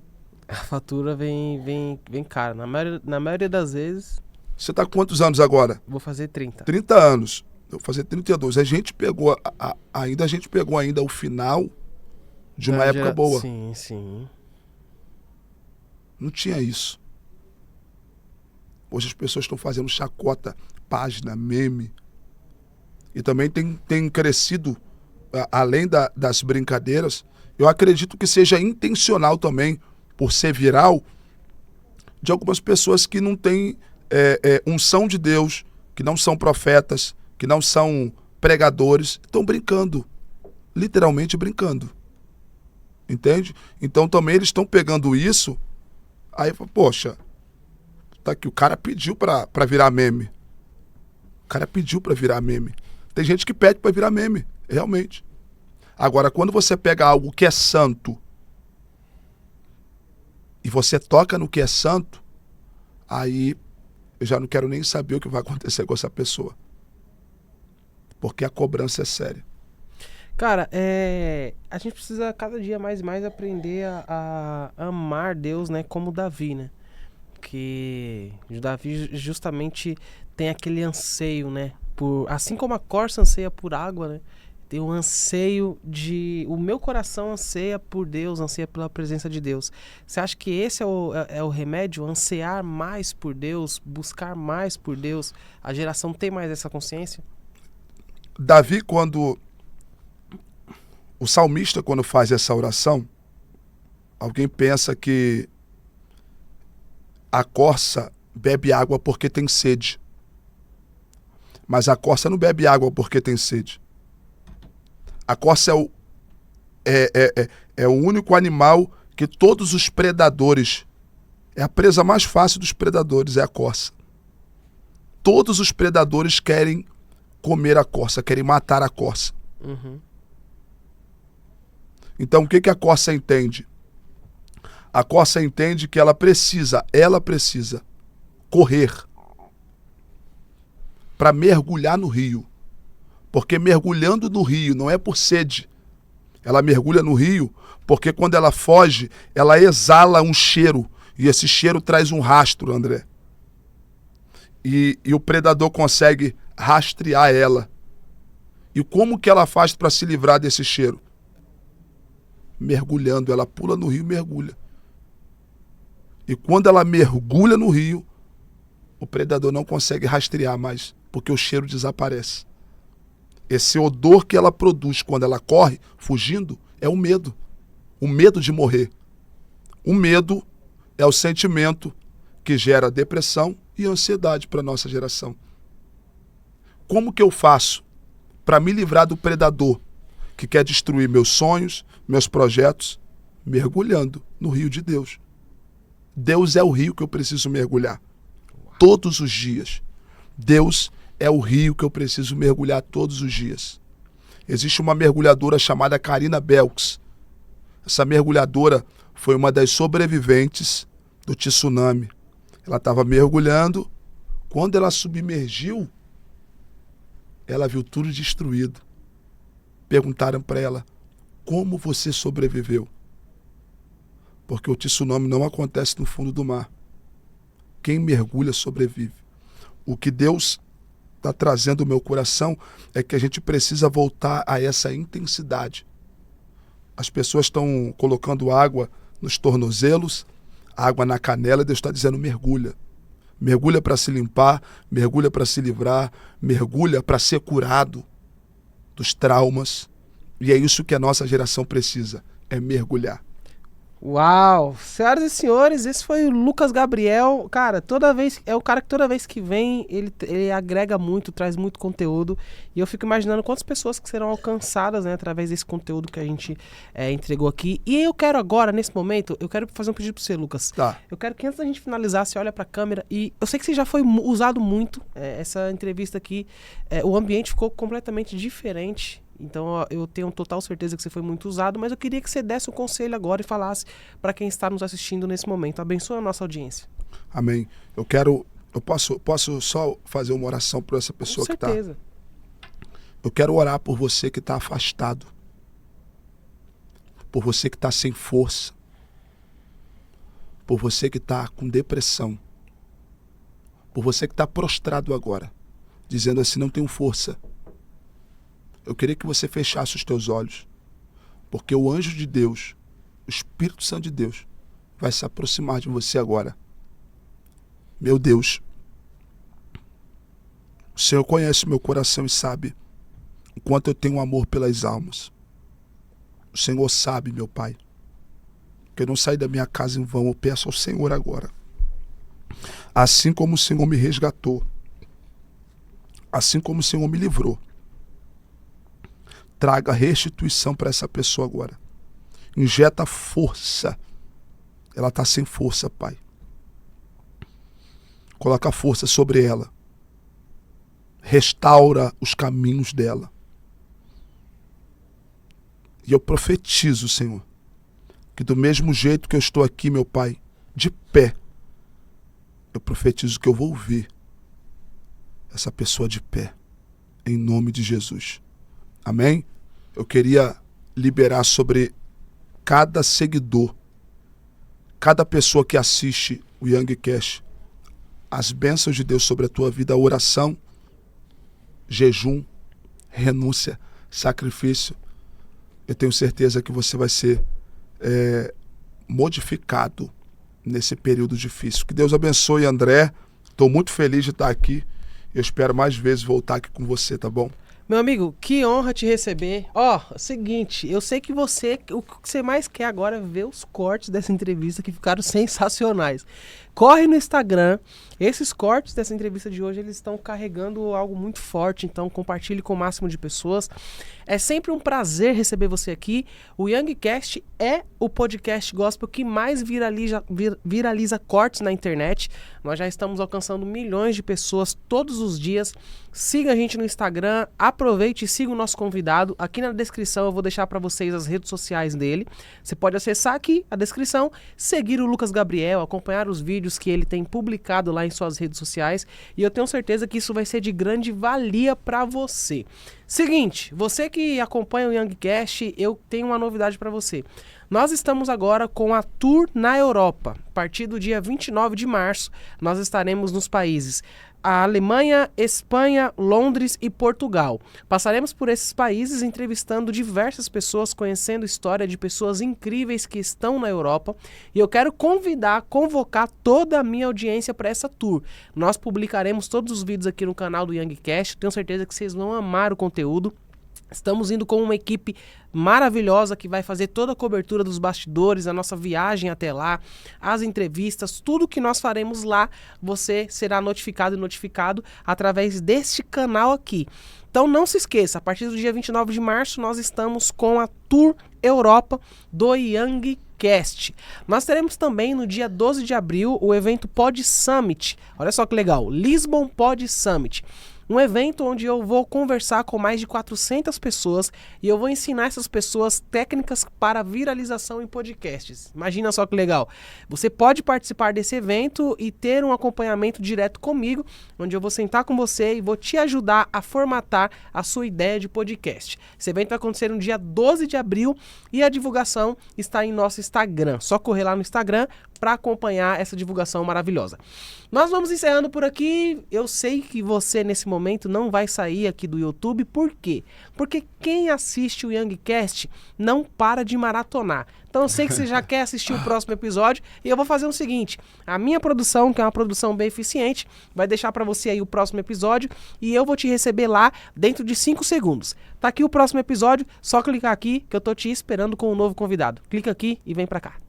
A fatura vem cara. Na maioria das vezes... Você está com quantos anos agora? Vou fazer 30. 30 anos. Eu vou fazer 32. A gente pegou ainda o final de uma época boa. Sim, sim. Não tinha isso. Hoje as pessoas estão fazendo chacota, página, meme. E também tem crescido, além das brincadeiras, eu acredito que seja intencional também, por ser viral, de algumas pessoas que não têm unção de Deus, que não são profetas, que não são pregadores, estão brincando. Literalmente brincando. Entende? Então também eles estão pegando isso, aí, poxa, tá aqui, o cara pediu pra virar meme. O cara pediu pra virar meme. Tem gente que pede pra virar meme, realmente. Agora, quando você pega algo que é santo e você toca no que é santo, aí eu já não quero nem saber o que vai acontecer com essa pessoa. Porque a cobrança é séria. Cara, a gente precisa cada dia mais e mais aprender a amar Deus, né? Como Davi, né? Que o Davi justamente tem aquele anseio, né? Assim como a corça anseia por água, né? Tem um anseio o meu coração anseia por Deus, anseia pela presença de Deus. Você acha que esse é o remédio? Ansear mais por Deus, buscar mais por Deus? A geração tem mais essa consciência? Davi, o salmista, quando faz essa oração, alguém pensa que a corça bebe água porque tem sede. Mas a corça não bebe água porque tem sede. A corça é o único animal que todos os predadores... É a presa mais fácil dos predadores, é a corça. Todos os predadores querem comer a corça, querem matar a corça. Uhum. Então o que a corça entende? A corça entende que ela precisa correr para mergulhar no rio. Porque mergulhando no rio não é por sede. Ela mergulha no rio porque quando ela foge, ela exala um cheiro. E esse cheiro traz um rastro, André. E o predador consegue rastrear ela. E como que ela faz para se livrar desse cheiro? Mergulhando. Ela pula no rio e mergulha. E quando ela mergulha no rio, o predador não consegue rastrear mais, porque o cheiro desaparece. Esse odor que ela produz quando ela corre, fugindo, é o medo. O medo de morrer. O medo é o sentimento que gera depressão e ansiedade para a nossa geração. Como que eu faço para me livrar do predador que quer destruir meus sonhos, meus projetos? Mergulhando no rio de Deus. Deus é o rio que eu preciso mergulhar todos os dias. Deus é o rio que eu preciso mergulhar todos os dias. Existe uma mergulhadora chamada Karina Belks. Essa mergulhadora foi uma das sobreviventes do tsunami. Ela estava mergulhando. Quando ela submergiu, ela viu tudo destruído. Perguntaram para ela, como você sobreviveu? Porque o tsunami não acontece no fundo do mar. Quem mergulha sobrevive. O que Deus está trazendo ao meu coração é que a gente precisa voltar a essa intensidade. As pessoas estão colocando água nos tornozelos, água na canela, e Deus está dizendo mergulha. Mergulha para se limpar, mergulha para se livrar, mergulha para ser curado dos traumas. E é isso que a nossa geração precisa, é mergulhar. Uau! Senhoras e senhores, esse foi o Lucas Gabriel. Cara, é o cara que toda vez que vem, ele agrega muito, traz muito conteúdo. E eu fico imaginando quantas pessoas que serão alcançadas, né, através desse conteúdo que a gente entregou aqui. E eu quero agora, nesse momento, eu quero fazer um pedido pra você, Lucas. Tá. Eu quero que antes da gente finalizar, você olha pra câmera e eu sei que você já foi usado muito, essa entrevista aqui. O ambiente ficou completamente diferente. Então eu tenho total certeza que você foi muito usado, mas eu queria que você desse um conselho agora e falasse para quem está nos assistindo nesse momento. Abençoa a nossa audiência. Amém. Eu posso só fazer uma oração por essa pessoa que está... Com certeza. Eu quero orar por você que está afastado, por você que está sem força, por você que está com depressão, por você que está prostrado agora, dizendo assim, não tenho força, eu queria que você fechasse os teus olhos, porque o anjo de Deus, o Espírito Santo de Deus, vai se aproximar de você agora. Meu Deus, o Senhor conhece meu coração e sabe o quanto eu tenho amor pelas almas. O Senhor sabe, meu Pai, que eu não saí da minha casa em vão. Eu peço ao Senhor agora, assim como o Senhor me resgatou, assim como o Senhor me livrou, traga restituição para essa pessoa agora. Injeta força. Ela está sem força, Pai. Coloca força sobre ela. Restaura os caminhos dela. E eu profetizo, Senhor, que do mesmo jeito que eu estou aqui, meu Pai, de pé, eu profetizo que eu vou ver essa pessoa de pé, em nome de Jesus. Amém? Eu queria liberar sobre cada seguidor, cada pessoa que assiste o Youngcast, as bênçãos de Deus sobre a tua vida, a oração, jejum, renúncia, sacrifício. Eu tenho certeza que você vai ser modificado nesse período difícil. Que Deus abençoe, André. Estou muito feliz de estar aqui. Eu espero mais vezes voltar aqui com você, tá bom? Meu amigo, que honra te receber. Seguinte, eu sei que o que você mais quer agora é ver os cortes dessa entrevista que ficaram sensacionais. Corre no Instagram. Esses cortes dessa entrevista de hoje, eles estão carregando algo muito forte, então compartilhe com o máximo de pessoas. É sempre um prazer receber você aqui. O Youngcast é o podcast gospel que mais viraliza cortes na internet. Nós já estamos alcançando milhões de pessoas todos os dias. Siga a gente no Instagram, aproveite e siga o nosso convidado. Aqui na descrição eu vou deixar para vocês as redes sociais dele. Você pode acessar aqui a descrição, seguir o Lucas Gabriel, acompanhar os vídeos que ele tem publicado lá em suas redes sociais, e eu tenho certeza que isso vai ser de grande valia para você. Seguinte, você que acompanha o Youngcast, eu tenho uma novidade para você. Nós estamos agora com a tour na Europa. A partir do dia 29 de março, nós estaremos nos países a Alemanha, Espanha, Londres e Portugal. Passaremos por esses países entrevistando diversas pessoas, conhecendo história de pessoas incríveis que estão na Europa. E eu quero convocar toda a minha audiência para essa tour. Nós publicaremos todos os vídeos aqui no canal do Youngcast. Tenho certeza que vocês vão amar o conteúdo. Estamos indo com uma equipe maravilhosa que vai fazer toda a cobertura dos bastidores, a nossa viagem até lá, as entrevistas, tudo que nós faremos lá, você será notificado através deste canal aqui. Então não se esqueça, a partir do dia 29 de março nós estamos com a Tour Europa do Youngcast. Nós teremos também no dia 12 de abril o evento Pod Summit. Olha só que legal, Lisbon Pod Summit. Um evento onde eu vou conversar com mais de 400 pessoas e eu vou ensinar essas pessoas técnicas para viralização em podcasts. Imagina só que legal. Você pode participar desse evento e ter um acompanhamento direto comigo, onde eu vou sentar com você e vou te ajudar a formatar a sua ideia de podcast. Esse evento vai acontecer no dia 12 de abril e a divulgação está em nosso Instagram. Só correr lá no Instagram para acompanhar essa divulgação maravilhosa. Nós vamos encerrando por aqui. Eu sei que você nesse momento não vai sair aqui do YouTube. Por quê? Porque quem assiste o Youngcast não para de maratonar. Então eu sei que você já quer assistir o próximo episódio e eu vou fazer o seguinte, a minha produção, que é uma produção bem eficiente, vai deixar para você aí o próximo episódio e eu vou te receber lá dentro de 5 segundos. Tá aqui o próximo episódio, só clicar aqui que eu tô te esperando com um novo convidado. Clica aqui e vem para cá.